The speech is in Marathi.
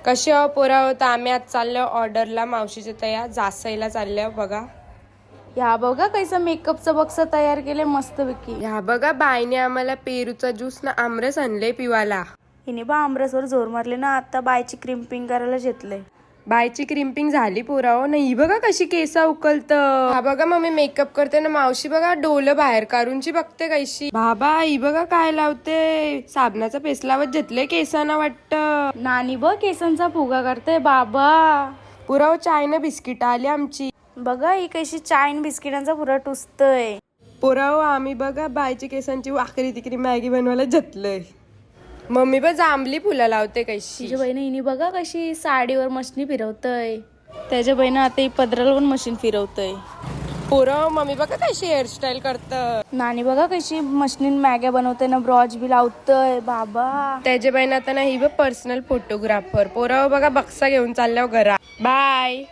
कशी हो पोरा होता आम्ही आज चाललो ऑर्डरला मावशीच्या तया जासईला चालल्या बघा. ह्या बघा कैसा मेकअपचं बक्स तयार केले मस्त पैकी. ह्या बघा बाईने आम्हाला पेरूचा ज्यूस ना आमरस आणले पिवाला. हिने बा आमरसवर जोर मारले ना, आता बायची क्रिम्पिंग करायला घेतलंय. बायची क्रिम्पिंग झाली पोरा हो ना. ही बघा कशी केसा उकलत. हा बघा मम्मी मेकअप करते ना, मावशी बघा डोलं बाहेर काढूनची बघते कैशी. बाबा ही बघा काय लावते, साबणाचा पेस्ट लावत घेतले केसांना वाटत. नानी बघ केसांचा फुगा करते बाबा. पुरा हो चायना बिस्किट आली आमची. बघा ही कशी चायन बिस्किटांचा पुरा टुसतय. पोरा हो आम्ही बघा बायची केसांची वाकरी तिकरी मॅगी बनवायला घेतलंय. मम्मी बघ जांभली फुलं लावते कैशी. तिच्या बहिणी हिने बघा कशी साडीवर मशीन फिरवतय. त्याच्या बहिणी आता ही पदराला पण मशीन फिरवतय. पोरं मम्मी बघा कशी हेअरस्टाईल करत. नानी बघा कशी मशीन मॅग्या बनवते ना, ब्रॉच बी लावतय बाबा. त्याच्या बहिण आता ना ही बघ पर्सनल फोटोग्राफर. पोरं बघा बक्सा घेऊन चालल्यावर घरा. बाय.